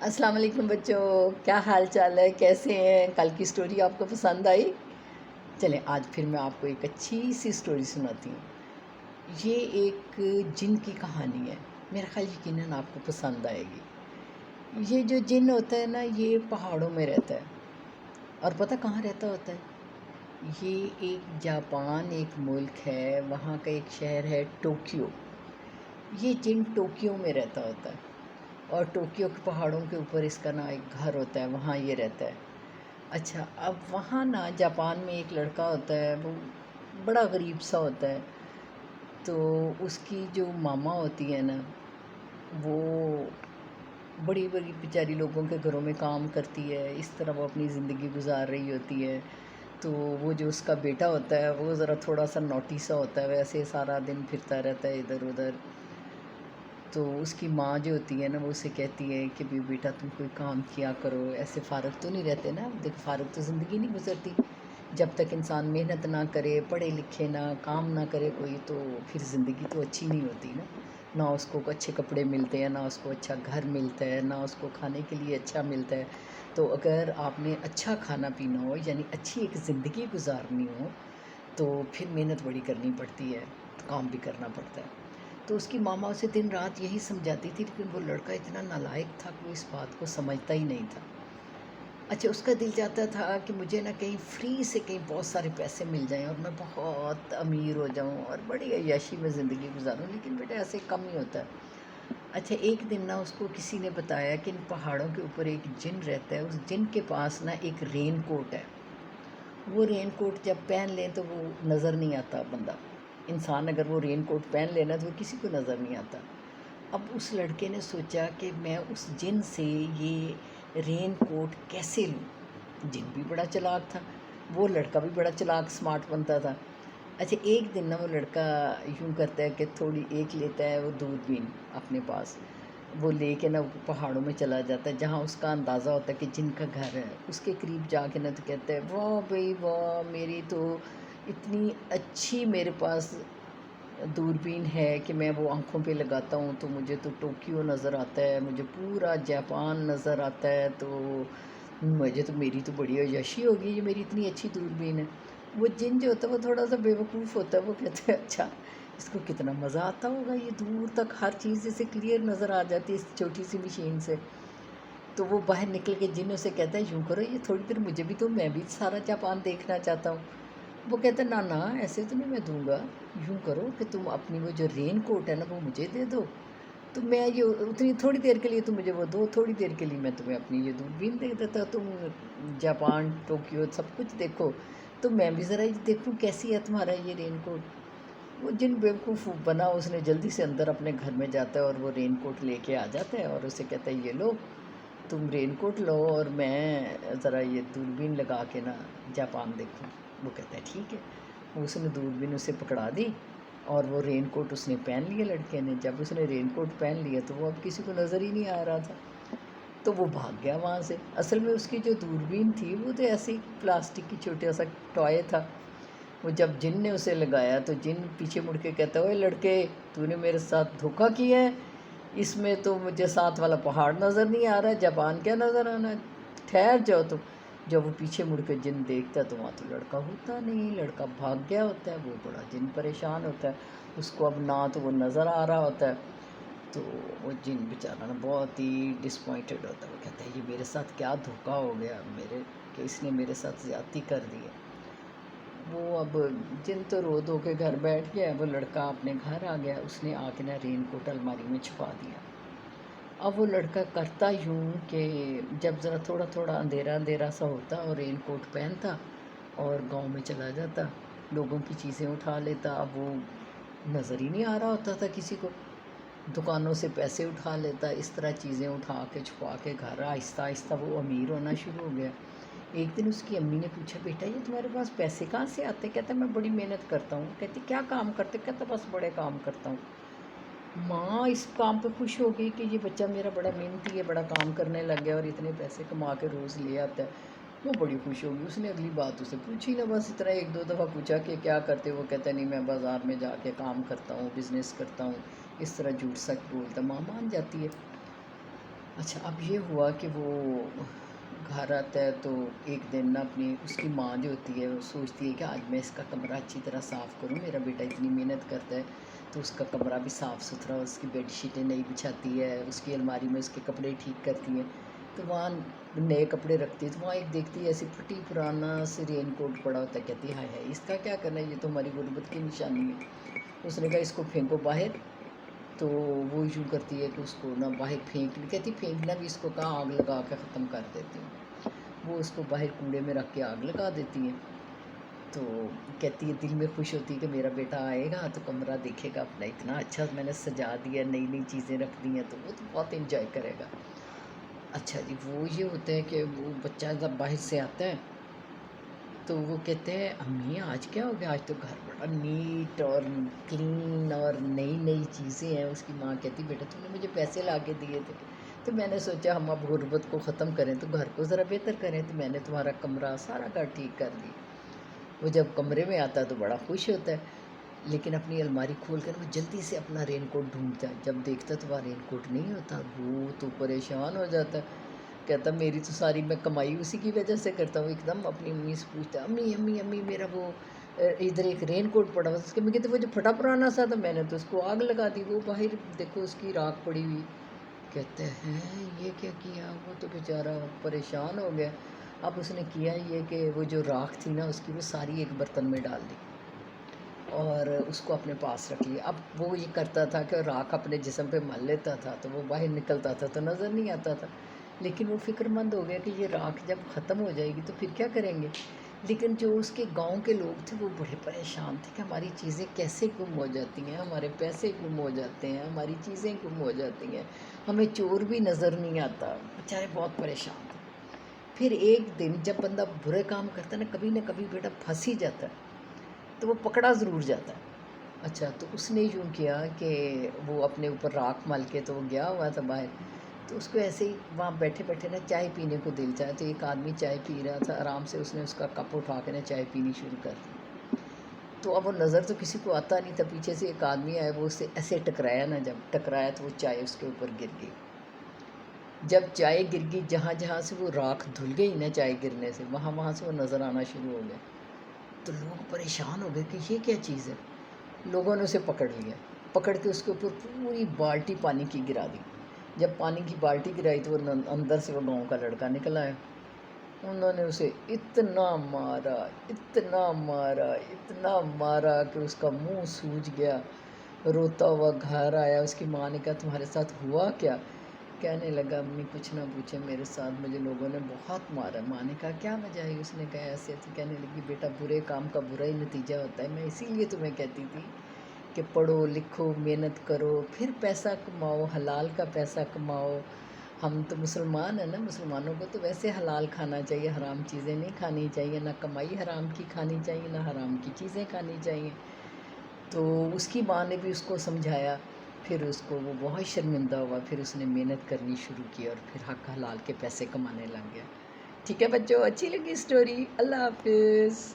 السلام علیکم بچوں، کیا حال چال ہے؟ کیسے ہیں؟ کل کی سٹوری آپ کو پسند آئی؟ چلیں آج پھر میں آپ کو ایک اچھی سی سٹوری سناتی ہوں۔ یہ ایک جن کی کہانی ہے، میرا خیال یقیناً آپ کو پسند آئے گی۔ یہ جو جن ہوتا ہے نا، یہ پہاڑوں میں رہتا ہے، اور پتہ کہاں رہتا ہوتا ہے؟ یہ ایک جاپان ایک ملک ہے، وہاں کا ایک شہر ہے ٹوکیو۔ یہ جن ٹوکیو میں رہتا ہوتا ہے، اور ٹوکیو کے پہاڑوں کے اوپر اس کا نا ایک گھر ہوتا ہے، وہاں یہ رہتا ہے۔ اچھا، اب وہاں نا جاپان میں ایک لڑکا ہوتا ہے، وہ بڑا غریب سا ہوتا ہے۔ تو اس کی جو ماما ہوتی ہے نا، وہ بڑی بڑی بیچاری لوگوں کے گھروں میں کام کرتی ہے، اس طرح وہ اپنی زندگی گزار رہی ہوتی ہے۔ تو وہ جو اس کا بیٹا ہوتا ہے، وہ ذرا تھوڑا سا نوٹی سا ہوتا ہے، ویسے سارا دن پھرتا رہتا ہے ادھر ادھر۔ تو اس کی ماں جو ہوتی ہے نا، وہ اسے کہتی ہے کہ بیٹا تم کوئی کام کیا کرو، ایسے فارغ تو نہیں رہتے نا، دیکھ فارغ تو زندگی نہیں گزرتی۔ جب تک انسان محنت نہ کرے، پڑھے لکھے نہ، کام نہ کرے کوئی، تو پھر زندگی تو اچھی نہیں ہوتی نا۔ نہ اس کو اچھے کپڑے ملتے ہیں، نہ اس کو اچھا گھر ملتا ہے، نہ اس کو کھانے کے لیے اچھا ملتا ہے۔ تو اگر آپ نے اچھا کھانا پینا ہو، یعنی اچھی ایک زندگی گزارنی ہو، تو پھر محنت بڑی کرنی پڑتی ہے، کام بھی کرنا پڑتا ہے۔ تو اس کی ماما اسے دن رات یہی سمجھاتی تھی، لیکن وہ لڑکا اتنا نالائق تھا کہ وہ اس بات کو سمجھتا ہی نہیں تھا۔ اچھا، اس کا دل چاہتا تھا کہ مجھے نا کہیں فری سے کہیں بہت سارے پیسے مل جائیں اور میں بہت امیر ہو جاؤں اور بڑی عیاشی میں زندگی گزاروں، لیکن بیٹا ایسے کم ہی ہوتا ہے۔ اچھا، ایک دن نا اس کو کسی نے بتایا کہ ان پہاڑوں کے اوپر ایک جن رہتا ہے، اس جن کے پاس نا ایک رین کوٹ ہے۔ وہ رین کوٹ جب پہن لیں تو وہ نظر نہیں آتا بندہ، انسان اگر وہ رین کوٹ پہن لینا تو وہ کسی کو نظر نہیں آتا۔ اب اس لڑکے نے سوچا کہ میں اس جن سے یہ رین کوٹ کیسے لوں۔ جن بھی بڑا چلاک تھا، وہ لڑکا بھی بڑا چلاک سمارٹ بنتا تھا۔ اچھا، ایک دن نا وہ لڑکا یوں کرتا ہے کہ تھوڑی ایک لیتا ہے وہ دوربین اپنے پاس، وہ لے کے نا پہاڑوں میں چلا جاتا ہے جہاں اس کا اندازہ ہوتا ہے کہ جن کا گھر ہے۔ اس کے قریب جا کے نا تو کہتا ہے، واہ بھئی واہ، میری تو اتنی اچھی میرے پاس دوربین ہے کہ میں وہ آنکھوں پہ لگاتا ہوں تو مجھے تو ٹوکیو نظر آتا ہے، مجھے پورا جاپان نظر آتا ہے، تو مجھے تو میری تو بڑی عیاشی ہوگی، یہ میری اتنی اچھی دوربین ہے۔ وہ جن جو ہوتا ہے وہ تھوڑا سا بیوقوف ہوتا ہے، وہ کہتا ہے اچھا اس کو کتنا مزہ آتا ہوگا، یہ دور تک ہر چیز جیسے کلیئر نظر آ جاتی ہے اس چھوٹی سی مشین سے۔ تو وہ باہر نکل کے جن اسے کہتا ہے، یوں کرو یہ تھوڑی دیر مجھے بھی تو، میں بھی سارا جاپان دیکھنا چاہتا ہوں۔ وہ کہتا ہے نہ ایسے تو نہیں میں دوں گا، یوں کرو کہ تم اپنی وہ جو رین کوٹ ہے نا وہ مجھے دے دو، تو میں یہ اتنی تھوڑی دیر کے لیے تم مجھے وہ دو، تھوڑی دیر کے لیے میں تمہیں اپنی یہ دوربین دے دیتا، تم جاپان ٹوکیو سب کچھ دیکھو، تو میں بھی ذرا یہ دیکھوں کیسی ہے تمہارا یہ رین کوٹ۔ وہ جن بیوقوف بنا، اس نے جلدی سے اندر اپنے گھر میں جاتا ہے اور وہ رین کوٹ لے کے آ جاتا ہے اور اسے کہتا ہے یہ لو تم رین کوٹ لو اور میں ذرا یہ دوربین لگا کے نا جاپان دیکھوں۔ وہ کہتا ہے ٹھیک ہے۔ اس نے دوربین اسے پکڑا دی اور وہ رین کوٹ اس نے پہن لیا لڑکے نے۔ جب اس نے رین کوٹ پہن لیا تو وہ اب کسی کو نظر ہی نہیں آ رہا تھا، تو وہ بھاگ گیا وہاں سے۔ اصل میں اس کی جو دوربین تھی وہ تو ایسی پلاسٹک کی چھوٹا سا ٹوائے تھا۔ وہ جب جن نے اسے لگایا تو جن پیچھے مڑ کے کہتا ہے، اوے لڑکے تو نے میرے ساتھ دھوکہ کیا ہے، اس میں تو مجھے ساتھ والا پہاڑ نظر نہیں آ رہا ہے، جاپان کیا نظر آنا ہے، ٹھہر جاؤ تم۔ جب وہ پیچھے مڑ کے جن دیکھتا ہے تو وہاں تو لڑکا ہوتا نہیں، لڑکا بھاگ گیا ہوتا ہے۔ وہ بڑا جن پریشان ہوتا ہے، اس کو اب نہ تو وہ نظر آ رہا ہوتا ہے، تو وہ جن بیچارہ نا بہت ہی ڈسپوائنٹڈ ہوتا ہے۔ وہ کہتا ہے یہ میرے ساتھ کیا دھوکہ ہو گیا میرے، کہ اس نے میرے ساتھ زیادتی کر دی ہے۔ وہ اب جن تو رو دھو کے گھر بیٹھ گیا، وہ لڑکا اپنے گھر آ گیا، اس نے آ کے نا رین کوٹ الماری میں چھپا دیا۔ اب وہ لڑکا کرتا یوں کہ جب ذرا تھوڑا تھوڑا اندھیرا اندھیرا سا ہوتا اور رین کوٹ پہنتا اور گاؤں میں چلا جاتا، لوگوں کی چیزیں اٹھا لیتا۔ اب وہ نظر ہی نہیں آ رہا ہوتا تھا کسی کو، دکانوں سے پیسے اٹھا لیتا، اس طرح چیزیں اٹھا کے چھپا کے گھر آہستہ آہستہ وہ امیر ہونا شروع ہو گیا۔ ایک دن اس کی امی نے پوچھا، بیٹا یہ تمہارے پاس پیسے کہاں سے آتے؟ کہتا میں بڑی محنت کرتا ہوں۔ کہتی کیا کام کرتے؟ کہتا بس بڑے کام کرتا ہوں۔ ماں اس کام پہ خوش ہو گئی کہ یہ بچہ میرا بڑا محنتی ہے، بڑا کام کرنے لگ گیا اور اتنے پیسے کما کے روز لے آتا ہے۔ وہ بڑی خوش ہوگی، اس نے اگلی بات اسے پوچھی نہ، بس اتنا ایک دو دفعہ پوچھا کہ کیا کرتے؟ وہ کہتا نہیں میں بازار میں جا کے کام کرتا ہوں، بزنس کرتا ہوں، اس طرح جھوٹ سچ بولتا۔ ماں مان جاتی ہے۔ اچھا اب یہ ہوا کہ وہ گھر آتا ہے تو ایک دن نا اپنی اس کی ماں جو ہوتی ہے وہ سوچتی ہے کہ آج میں اس کا کمرہ اچھی طرح صاف کروں، میرا بیٹا اتنی محنت کرتا ہے تو اس کا کمرہ بھی صاف ستھرا، اس کی بیڈ شیٹیں نئی بچھاتی ہے، اس کی الماری میں اس کے کپڑے ٹھیک کرتی ہیں، تو وہاں نئے کپڑے رکھتی ہے تو وہاں ایک دیکھتی ہے ایسی پھٹی پرانا سے رین کوٹ پڑا ہوتا ہے، کہتی ہے ہائے ہائے اس کا کیا کرنا ہے، یہ تو ہماری غربت کی نشانی ہے۔ اس نے کہا اس کو پھینکو باہر، تو وہ یوں کرتی ہے کہ اس کو نہ باہر پھینک، کہتی پھینکنا بھی اس کو کہاں، آگ لگا کے ختم کر دیتی ہوں، وہ اس کو باہر کوڑے میں رکھ کے آگ لگا دیتی ہیں۔ تو کہتی ہے دل میں خوش ہوتی ہے کہ میرا بیٹا آئے گا تو کمرہ دیکھے گا اپنا اتنا اچھا میں نے سجا دیا، نئی نئی چیزیں رکھ دی ہیں تو وہ تو بہت انجوائے کرے گا۔ اچھا جی وہ یہ ہوتا ہے کہ وہ بچہ جب باہر سے آتا ہے تو وہ کہتے ہیں امی آج کیا ہو گیا، آج تو گھر بڑا نیٹ اور کلین اور نئی نئی چیزیں ہیں۔ اس کی ماں کہتی بیٹا تم نے مجھے پیسے لا کے دیے تھے تو میں نے سوچا ہم اب غربت کو ختم کریں تو گھر کو ذرا بہتر کریں، تو میں نے تمہارا کمرہ سارا گھر ٹھیک کر دی۔ وہ جب کمرے میں آتا ہے تو بڑا خوش ہوتا ہے، لیکن اپنی الماری کھول کر وہ جلدی سے اپنا رین کوٹ ڈھونڈتا ہے، جب دیکھتا ہے تو وہاں رین کوٹ نہیں ہوتا، وہ تو پریشان ہو جاتا ہے، کہتا میری تو ساری میں کمائی اسی کی وجہ سے کرتا ہوں۔ ایک دم اپنی امی سے پوچھتا ہے امی امی امی میرا وہ ادھر ایک رین کوٹ پڑا ہوا تھا، اس کے میں کہتے وہ جو پھٹا پرانا سا تھا میں نے تو اس کو آگ لگا دی، وہ باہر دیکھو اس کی راکھ پڑی ہوئی۔ کہتے ہیں یہ کیا کیا، وہ تو بیچارہ پریشان ہو گیا۔ اب اس نے کیا یہ کہ وہ جو راکھ تھی نا اس کی وہ ساری ایک برتن میں ڈال دی اور اس کو اپنے پاس رکھ لیا۔ اب وہ یہ کرتا تھا کہ راکھ اپنے جسم پہ مل لیتا تھا تو وہ باہر نکلتا تھا تو نظر نہیں آتا تھا، لیکن وہ فکر مند ہو گیا کہ یہ راکھ جب ختم ہو جائے گی تو پھر کیا کریں گے۔ لیکن جو اس کے گاؤں کے لوگ تھے وہ بڑے پریشان تھے کہ ہماری چیزیں کیسے گم ہو جاتی ہیں، ہمارے پیسے گم ہو جاتے ہیں، ہماری چیزیں گم ہو جاتی ہیں، ہمیں چور بھی نظر نہیں آتا، بیچارے بہت پریشان تھے۔ پھر ایک دن جب بندہ برے کام کرتا ہے نہ کبھی بیٹا پھنس ہی جاتا ہے تو وہ پکڑا ضرور جاتا ہے۔ اچھا تو اس نے یوں کیا کہ وہ اپنے اوپر راکھ مل کے تو وہ گیا ہوا تھا باہر، تو اس کو ایسے ہی وہاں بیٹھے بیٹھے نا چائے پینے کو دل چاہے، تو ایک آدمی چائے پی رہا تھا آرام سے، اس نے اس کا کپ اٹھا کے نا چائے پینی شروع کر دی، تو اب وہ نظر تو کسی کو آتا نہیں تھا، پیچھے سے ایک آدمی آیا وہ اسے ایسے ٹکرایا نا، جب ٹکرایا تو وہ چائے اس کے اوپر گر گئی۔ جب چائے گر گئی جہاں جہاں سے وہ راکھ دھل گئی نا چائے گرنے سے وہاں وہاں سے وہ نظر آنا شروع ہو گیا، تو لوگ پریشان ہو گئے کہ یہ کیا چیز ہے۔ لوگوں نے اسے پکڑ لیا، پکڑ کے اس کے اوپر پوری بالٹی پانی کی گرا دی۔ جب پانی کی بالٹی گرائی تو وہ اندر سے وہ گاؤں کا لڑکا نکل آیا، انہوں نے اسے اتنا مارا اتنا مارا اتنا مارا کہ اس کا منہ سوج گیا، روتا ہوا گھر آیا۔ اس کی ماں نے کہا تمہارے ساتھ ہوا کیا، کہنے لگا امی کچھ نہ پوچھے میرے ساتھ مجھے لوگوں نے بہت مارا۔ ماں نے کہا کیا وجہ ہے، اس نے کہا ایسے تو، کہنے لگی بیٹا برے کام کا برا ہی نتیجہ ہوتا ہے، میں اسی لیے تمہیں کہتی تھی کہ پڑھو لکھو محنت کرو پھر پیسہ کماؤ، حلال کا پیسہ کماؤ۔ ہم تو مسلمان ہیں نا، مسلمانوں کو تو ویسے حلال کھانا چاہیے، حرام چیزیں نہیں کھانی چاہیے، نہ کمائی حرام کی کھانی چاہیے نہ حرام کی چیزیں کھانی چاہیے۔ تو اس کی ماں نے بھی اس کو سمجھایا، پھر اس کو وہ بہت شرمندہ ہوا، پھر اس نے محنت کرنی شروع کی اور پھر حق حلال کے پیسے کمانے لگ گیا۔ ٹھیک ہے بچوں، اچھی لگی اسٹوری، اللہ حافظ۔